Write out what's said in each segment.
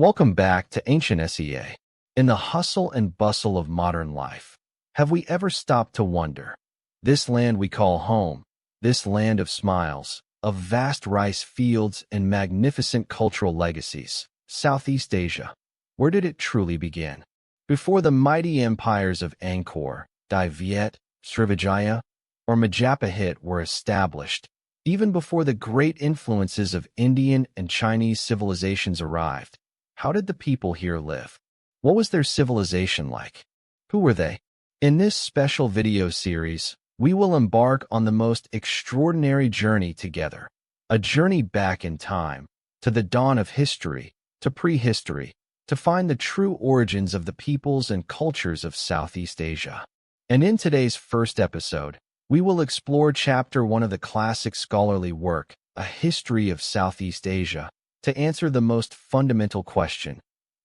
Welcome back to Ancient SEA. In the hustle and bustle of modern life, have we ever stopped to wonder? This land we call home, this land of smiles, of vast rice fields and magnificent cultural legacies, Southeast Asia, where did it truly begin? Before the mighty empires of Angkor, Viet, Srivijaya, or Majapahit were established, even before the great influences of Indian and Chinese civilizations arrived, how did the people here live? What was their civilization like? Who were they? In this special video series, we will embark on the most extraordinary journey together, a journey back in time, to the dawn of history, to prehistory, to find the true origins of the peoples and cultures of Southeast Asia. And in today's first episode, we will explore Chapter 1 of the classic scholarly work, A History of Southeast Asia, to answer the most fundamental question: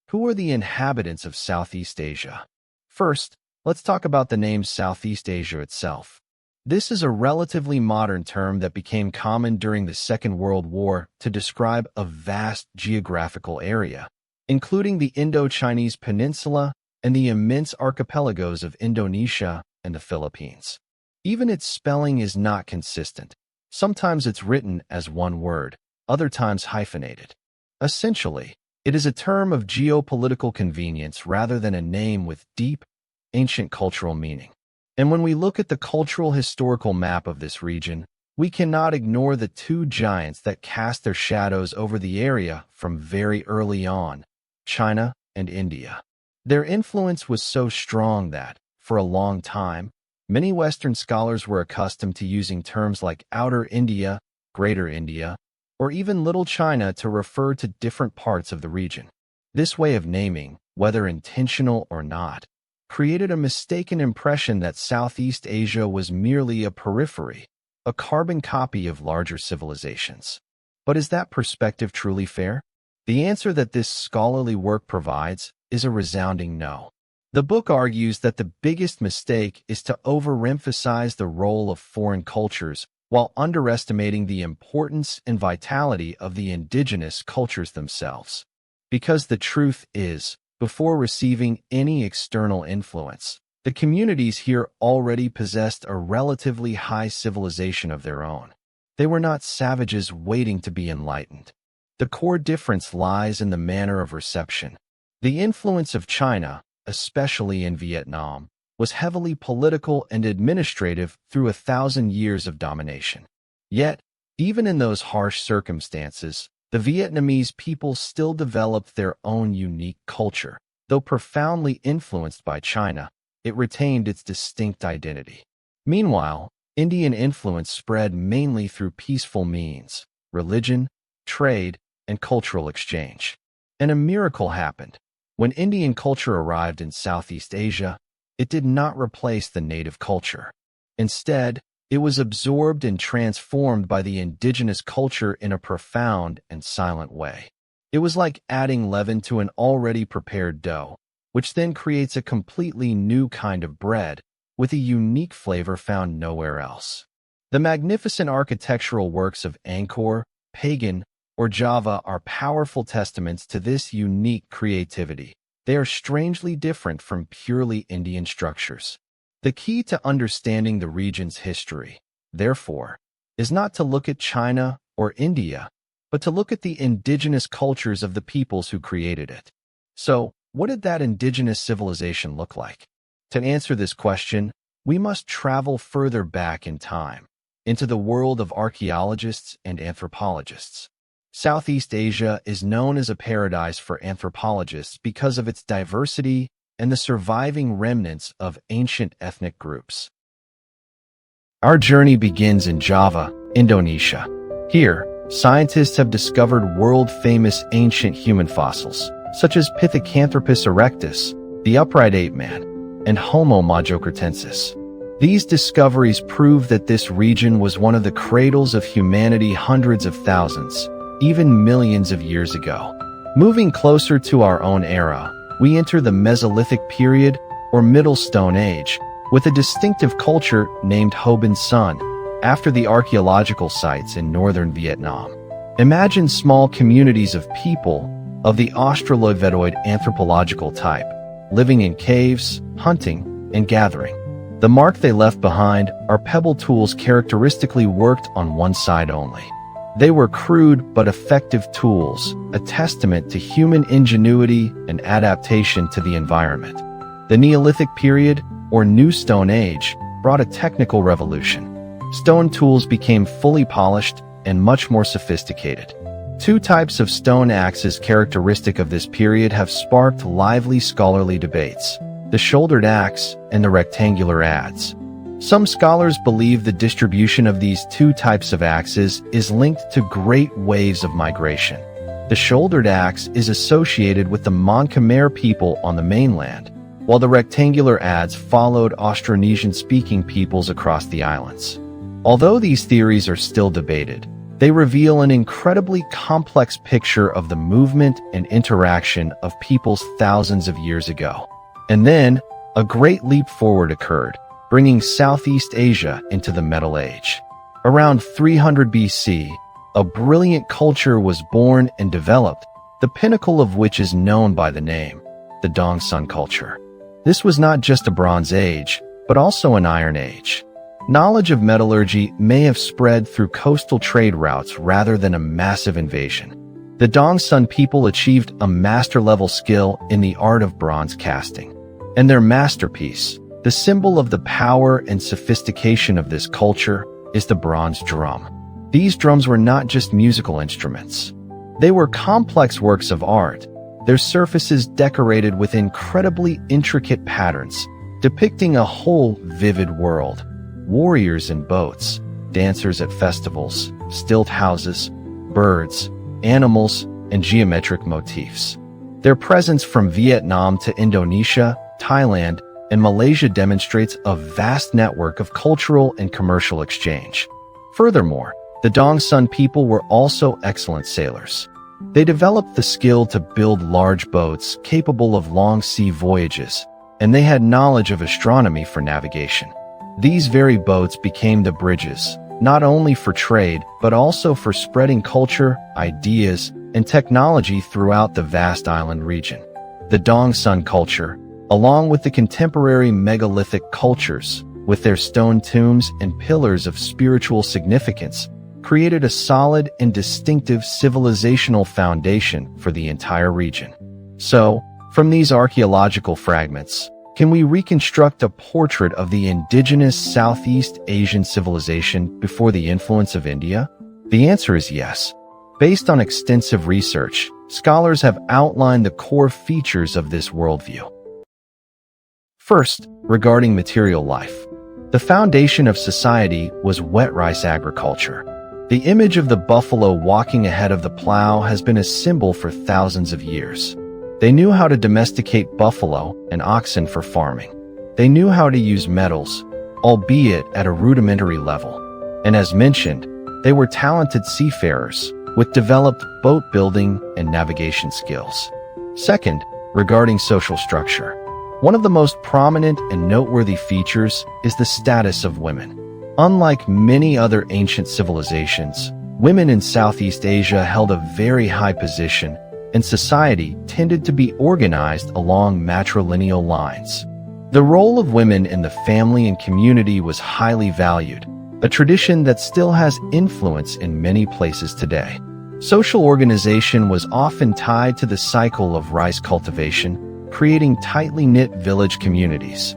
who are the inhabitants of Southeast Asia? First, let's talk about the name Southeast Asia itself. This is a relatively modern term that became common during the Second World War to describe a vast geographical area, including the Indo-Chinese Peninsula and the immense archipelagos of Indonesia and the Philippines. Even its spelling is not consistent. Sometimes it's written as one word, other times hyphenated. Essentially, it is a term of geopolitical convenience rather than a name with deep, ancient cultural meaning. And when we look at the cultural historical map of this region, we cannot ignore the two giants that cast their shadows over the area from very early on, China and India. Their influence was so strong that, for a long time, many Western scholars were accustomed to using terms like Outer India, Greater India, or even Little China to refer to different parts of the region. This way of naming, whether intentional or not, created a mistaken impression that Southeast Asia was merely a periphery, a carbon copy of larger civilizations. But is that perspective truly fair? The answer that this scholarly work provides is a resounding no. The book argues that the biggest mistake is to overemphasize the role of foreign cultures while underestimating the importance and vitality of the indigenous cultures themselves. Because the truth is, before receiving any external influence, the communities here already possessed a relatively high civilization of their own. They were not savages waiting to be enlightened. The core difference lies in the manner of reception. The influence of China, especially in Vietnam, was heavily political and administrative through 1,000 years of domination. Yet, even in those harsh circumstances, the Vietnamese people still developed their own unique culture. Though profoundly influenced by China, it retained its distinct identity. Meanwhile, Indian influence spread mainly through peaceful means, religion, trade, and cultural exchange. And a miracle happened. When Indian culture arrived in Southeast Asia, it did not replace the native culture. Instead, it was absorbed and transformed by the indigenous culture in a profound and silent way. It was like adding leaven to an already prepared dough, which then creates a completely new kind of bread with a unique flavor found nowhere else. The magnificent architectural works of Angkor, Pagan, or Java are powerful testaments to this unique creativity. They are strangely different from purely Indian structures. The key to understanding the region's history, therefore, is not to look at China or India, but to look at the indigenous cultures of the peoples who created it. So, what did that indigenous civilization look like? To answer this question, we must travel further back in time, into the world of archaeologists and anthropologists. Southeast Asia is known as a paradise for anthropologists because of its diversity and the surviving remnants of ancient ethnic groups. Our journey begins in Java, Indonesia. Here, scientists have discovered world-famous ancient human fossils, such as Pithecanthropus erectus, the upright ape man, and Homo majocratensis. These discoveries prove that this region was one of the cradles of humanity hundreds of thousands, even millions of years ago. Moving closer to our own era, we enter the Mesolithic period, or Middle Stone Age, with a distinctive culture named Hoabinhian, after the archaeological sites in northern Vietnam. Imagine small communities of people, of the Australopithecoid anthropological type, living in caves, hunting, and gathering. The mark they left behind are pebble tools characteristically worked on one side only. They were crude but effective tools, a testament to human ingenuity and adaptation to the environment. The Neolithic period, or New Stone Age, brought a technical revolution. Stone tools became fully polished and much more sophisticated. Two types of stone axes characteristic of this period have sparked lively scholarly debates: the shouldered axe and the rectangular adze. Some scholars believe the distribution of these two types of axes is linked to great waves of migration. The shouldered axe is associated with the Mon-Khmer people on the mainland, while the rectangular adze followed Austronesian-speaking peoples across the islands. Although these theories are still debated, they reveal an incredibly complex picture of the movement and interaction of peoples thousands of years ago. And then, a great leap forward occurred, bringing Southeast Asia into the Metal Age. Around 300 BC, a brilliant culture was born and developed, the pinnacle of which is known by the name, the Dongsun culture. This was not just a Bronze Age, but also an Iron Age. Knowledge of metallurgy may have spread through coastal trade routes rather than a massive invasion. The Dongsun people achieved a master-level skill in the art of bronze casting. And their masterpiece, the symbol of the power and sophistication of this culture, is the bronze drum. These drums were not just musical instruments. They were complex works of art, their surfaces decorated with incredibly intricate patterns, depicting a whole vivid world. Warriors in boats, dancers at festivals, stilt houses, birds, animals, and geometric motifs. Their presence from Vietnam to Indonesia, Thailand, and Malaysia demonstrates a vast network of cultural and commercial exchange. Furthermore, the Dongsun people were also excellent sailors. They developed the skill to build large boats capable of long sea voyages, and they had knowledge of astronomy for navigation. These very boats became the bridges, not only for trade, but also for spreading culture, ideas, and technology throughout the vast island region. The Dongsun culture, along with the contemporary megalithic cultures, with their stone tombs and pillars of spiritual significance, created a solid and distinctive civilizational foundation for the entire region. So, from these archaeological fragments, can we reconstruct a portrait of the indigenous Southeast Asian civilization before the influence of India? The answer is yes. Based on extensive research, scholars have outlined the core features of this worldview. First, regarding material life. The foundation of society was wet rice agriculture. The image of the buffalo walking ahead of the plow has been a symbol for thousands of years. They knew how to domesticate buffalo and oxen for farming. They knew how to use metals, albeit at a rudimentary level. And as mentioned, they were talented seafarers with developed boat building and navigation skills. Second, regarding social structure. One of the most prominent and noteworthy features is the status of women. Unlike many other ancient civilizations, women in Southeast Asia held a very high position, and society tended to be organized along matrilineal lines. The role of women in the family and community was highly valued, a tradition that still has influence in many places today. Social organization was often tied to the cycle of rice cultivation, creating tightly knit village communities.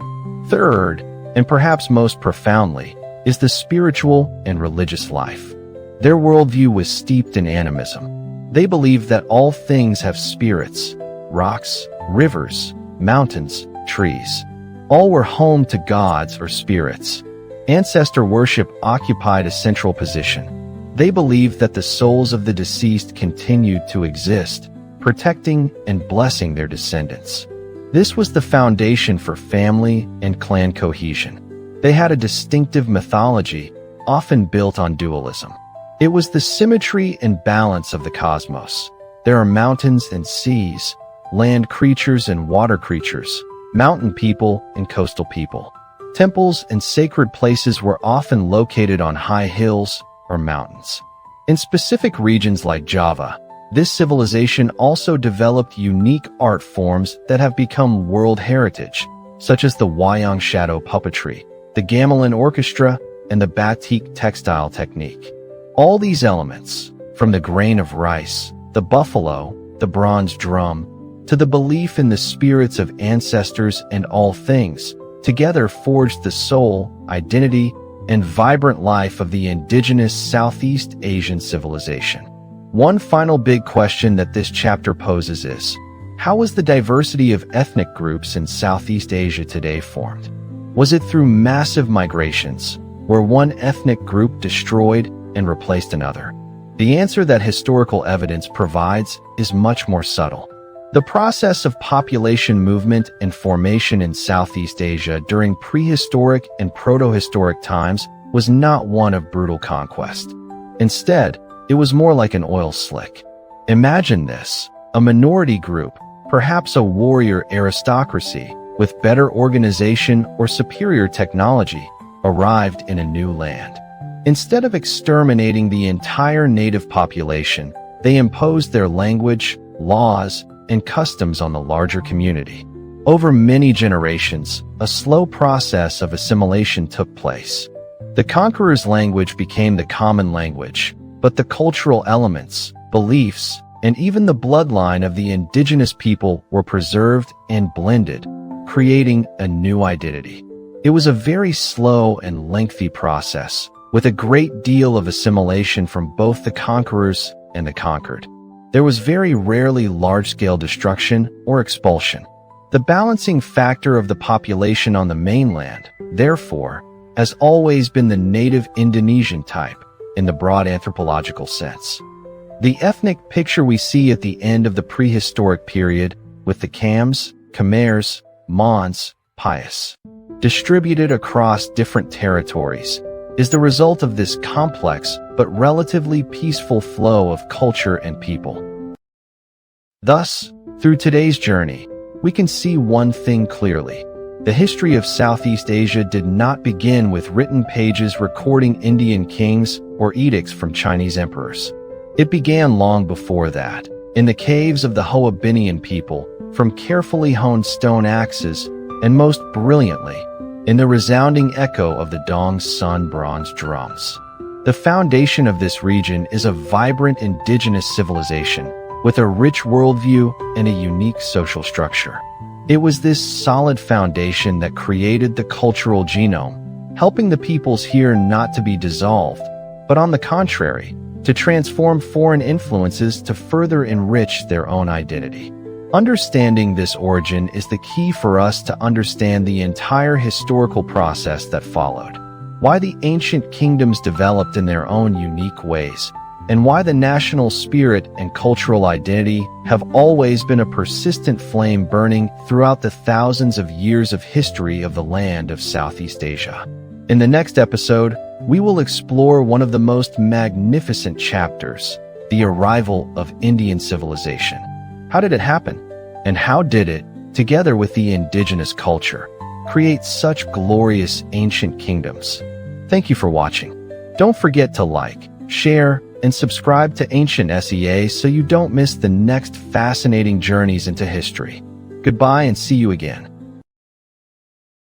Third, and perhaps most profoundly, is the spiritual and religious life. Their worldview was steeped in animism. They believed that all things have spirits, rocks, rivers, mountains, trees. All were home to gods or spirits. Ancestor worship occupied a central position. They believed that the souls of the deceased continued to exist, protecting and blessing their descendants. This was the foundation for family and clan cohesion. They had a distinctive mythology, often built on dualism. It was the symmetry and balance of the cosmos. There are mountains and seas, land creatures and water creatures, mountain people and coastal people. Temples and sacred places were often located on high hills or mountains. In specific regions like Java, This civilization also developed unique art forms that have become world heritage, such as the wayang shadow puppetry, the gamelan orchestra, and the batik textile technique. All these elements, from the grain of rice, the buffalo, the bronze drum, to the belief in the spirits of ancestors and all things, together forged the soul, identity, and vibrant life of the indigenous Southeast Asian civilization. One final big question that this chapter poses is, how was the diversity of ethnic groups in Southeast Asia today formed? Was it through massive migrations, where one ethnic group destroyed and replaced another? The answer that historical evidence provides is much more subtle. The process of population movement and formation in Southeast Asia during prehistoric and protohistoric times was not one of brutal conquest. Instead, it was more like an oil slick. Imagine this: a minority group, perhaps a warrior aristocracy, with better organization or superior technology, arrived in a new land. Instead of exterminating the entire native population, they imposed their language, laws, and customs on the larger community. Over many generations, a slow process of assimilation took place. The conqueror's language became the common language, but the cultural elements, beliefs, and even the bloodline of the indigenous people were preserved and blended, creating a new identity. It was a very slow and lengthy process, with a great deal of assimilation from both the conquerors and the conquered. There was very rarely large-scale destruction or expulsion. The balancing factor of the population on the mainland, therefore, has always been the native Indonesian type, in the broad anthropological sense. The ethnic picture we see at the end of the prehistoric period, with the Khams, Khmers, Mons, Pius, distributed across different territories, is the result of this complex but relatively peaceful flow of culture and people. Thus, through today's journey, we can see one thing clearly. The history of Southeast Asia did not begin with written pages recording Indian kings or edicts from Chinese emperors. It began long before that, in the caves of the Hoabinhian people, from carefully honed stone axes, and most brilliantly, in the resounding echo of the Dong Sun bronze drums. The foundation of this region is a vibrant indigenous civilization, with a rich worldview and a unique social structure. It was this solid foundation that created the cultural genome, helping the peoples here not to be dissolved, but on the contrary, to transform foreign influences to further enrich their own identity. Understanding this origin is the key for us to understand the entire historical process that followed, why the ancient kingdoms developed in their own unique ways, and why the national spirit and cultural identity have always been a persistent flame burning throughout the thousands of years of history of the land of Southeast Asia. In the next episode, we will explore one of the most magnificent chapters, the arrival of Indian civilization. How did it happen? And how did it, together with the indigenous culture, create such glorious ancient kingdoms? Thank you for watching. Don't forget to like, share, and subscribe to Ancient SEA so you don't miss the next fascinating journeys into history. Goodbye and see you again.